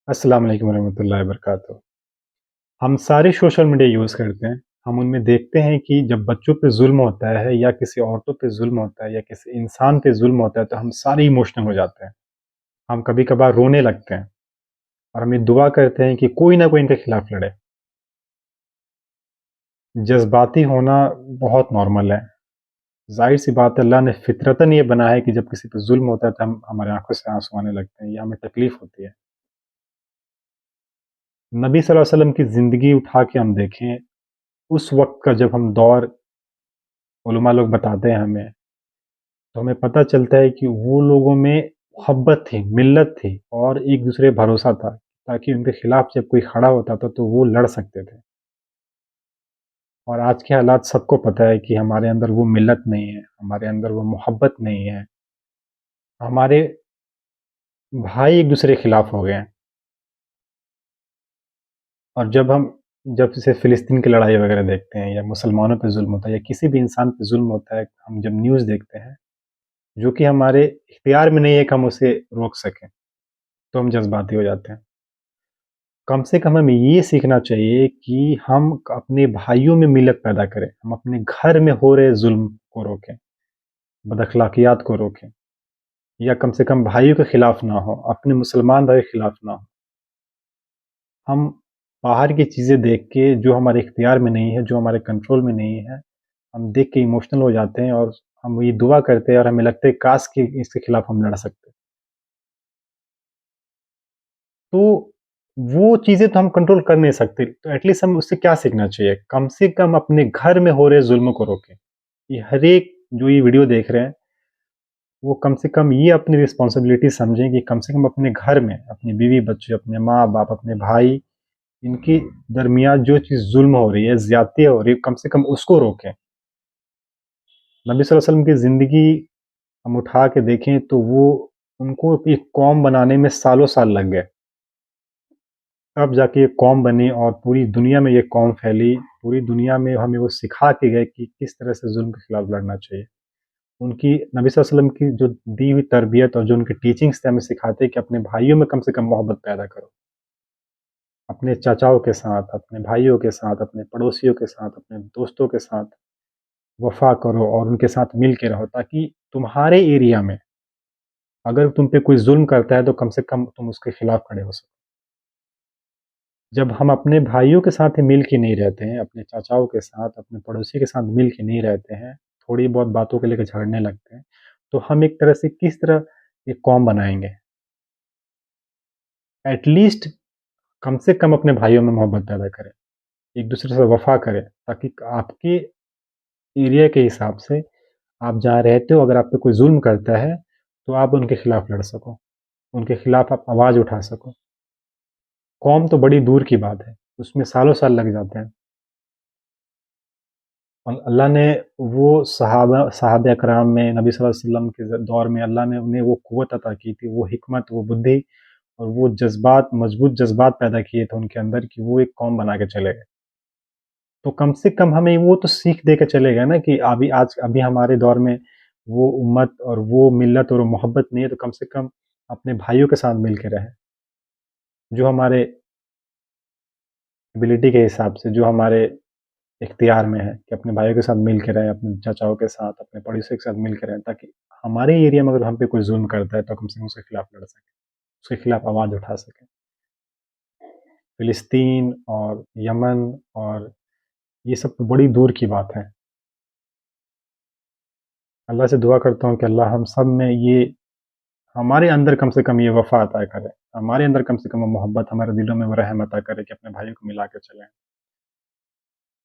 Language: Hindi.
अस्सलाम वालेकुम रहमतुल्लाहि वबरकातुहू। हम सारे सोशल मीडिया यूज़ करते हैं। हम उनमें देखते हैं कि जब बच्चों पे ज़ुल्म होता है या किसी औरतों पे ज़ुल्म होता है या किसी इंसान पे ज़ुल्म होता है तो हम सारे इमोशनल हो जाते हैं। हम कभी-कभार रोने लगते हैं और हम ये दुआ करते हैं कि कोई ना कोई इनके खिलाफ लड़े। जज़्बाती होना बहुत नॉर्मल है। ज़ाहिर-सी बात है अल्लाह ने फ़ितरतन ये बनाया है कि जब किसी पे ज़ुल्म होता है तो हम हमारी आँखों से आँसू आने लगते हैं या हमें तकलीफ़ होती है। नबी सल्लल्लाहु अलैहि वसल्लम की ज़िंदगी उठा के हम देखें, उस वक़्त का जब हम दौर उलमा लोग बताते हैं हमें, तो हमें पता चलता है कि वो लोगों में मोहब्बत थी, मिल्लत थी और एक-दूसरे पे भरोसा था, ताकि उनके खिलाफ जब कोई खड़ा होता था तो वो लड़ सकते थे। और आज के हालात सबको पता है कि हमारे अंदर वो मिल्लत नहीं है, हमारे अंदर वो मोहब्बत नहीं है। हमारे भाई एक-दूसरे के खिलाफ हो गए हैं और जब जैसे फ़िलिस्तीन की लड़ाई वगैरह देखते हैं या मुसलमानों पे ज़ुल्म होता है या किसी भी इंसान पे ज़ुल्म होता है, हम जब न्यूज़ देखते हैं, जो कि हमारे इख्तियार में नहीं है कि हम उसे रोक सकें, तो हम जज़्बाती हो जाते हैं। कम से कम हमें ये सीखना चाहिए कि हम अपने भाइयों में मिलत पैदा करें। हम अपने घर में हो रहे ज़ुल्म को रोकें, बदअख़लाक़ियात को रोकें या कम से कम भाइयों के खिलाफ़ ना हो, अपने मुसलमान भाई के खिलाफ़ ना हो। हम बाहर की चीज़ें देख के जो हमारे इख्तियार में नहीं है, जो हमारे कंट्रोल में नहीं है, हम देख के इमोशनल हो जाते हैं और हम ये दुआ करते हैं और हमें लगता है काश कि इसके खिलाफ़ हम लड़ सकते। तो वो चीज़ें तो हम कंट्रोल कर नहीं सकते, तो एटलीस्ट हमें उससे क्या सीखना चाहिए? कम से कम अपने घर में हो रहे ज़ुल्म को रोकें। ये हर एक जो ये वीडियो देख रहे हैं, वो कम से कम ये अपनी रिस्पॉन्सिबिलिटी समझें कि कम से कम अपने घर में, अपनी बीवी-बच्चे, अपने माँ-बाप, अपने भाई, इनके दरमियान जो चीज़ ज़ुल्म हो रही है, ज़्यादतियाँ हो रही है, कम से कम उसको रोकें। नबी सल्लल्लाहु अलैहि वसल्लम की ज़िंदगी हम उठा के देखें तो वो उनको एक कौम बनाने में सालों-साल लग गए। तब जाके ये कौम बनी और पूरी दुनिया में ये कौम फैली, पूरी दुनिया में हमें वो सिखा के गए कि किस तरह से ज़ुल्म के खिलाफ़ लड़ना चाहिए। उनकी नबी सल्लल्लाहु अलैहि वसल्लम की जो दी हुई तरबियत और जो उनके टीचिंग्स थे हमें सिखाते हैं कि अपने भाइयों में कम से कम मोहब्बत पैदा करो। अपने चाचाओं के साथ, अपने भाइयों के साथ, अपने पड़ोसियों के साथ, अपने दोस्तों के साथ वफ़ा करो और उनके साथ मिल के रहो ताकि तुम्हारे एरिया में अगर तुम पे कोई ज़ुल्म करता है तो कम से कम तुम उसके खिलाफ़ खड़े हो सको। जब हम अपने भाइयों के साथ ही मिल के नहीं रहते हैं, अपने चाचाओं के साथ, अपने पड़ोसी के साथ मिल के नहीं रहते हैं, थोड़ी बहुत बातों को लेके झगड़ने लगते हैं, तो हम एक तरह से किस तरह एक कौम बनाएँगे? एट लीस्ट कम से कम अपने भाइयों में मोहब्बत पैदा करें, एक-दूसरे से वफ़ा करें, ताकि आपके एरिया के हिसाब से आप जहाँ रहते हो अगर आप पे कोई ज़ुल्म करता है, तो आप उनके खिलाफ़ लड़ सको, उनके खिलाफ़ आप आवाज़ उठा सको। कौम तो बड़ी दूर की बात है, उसमें सालों-साल लग जाते हैं। और अल्लाह ने वो सहाबा कराम में नबी सल्लल्लाहु अलैहि वसल्लम के दौर में अल्लाह ने उन्हें वो क़ुव्वत अता की थी, वो हिकमत, वो बुद्धि और वो जज़्बात मज़बूत जज़्बात पैदा किए थे उनके अंदर कि वो एक कौम बना के चले गए। तो कम से कम हमें वो तो सीख दे के चले गए ना कि अभी हमारे दौर में वो उम्मत और वो मिल्लत और वो मोहब्बत नहीं है, तो कम से कम अपने भाइयों के साथ मिल के रहें, जो हमारे एबिलिटी के हिसाब से, जो हमारे इख्तियार में है कि अपने भाइयों के साथ मिल के रहें, अपने चाचाओं के साथ, अपने पड़ोसियों के साथ मिल के रहें, ताकि हमारे एरिया में अगर हम पे कोई ज़ुल्म करता है, तो कम से कम उसके खिलाफ़ लड़ सकें, उसके खिलाफ़ आवाज़ उठा सकें। फ़िलिस्तीन और यमन और ये सब तो बड़ी दूर की बात है। अल्लाह से दुआ करता हूँ कि अल्लाह हम सब में ये हमारे अंदर कम से कम ये वफ़ा अता करे, हमारे अंदर कम से कम वो मोहब्बत, हमारे दिलों में वो रहम अता करे कि अपने भाइयों को मिला के चलें।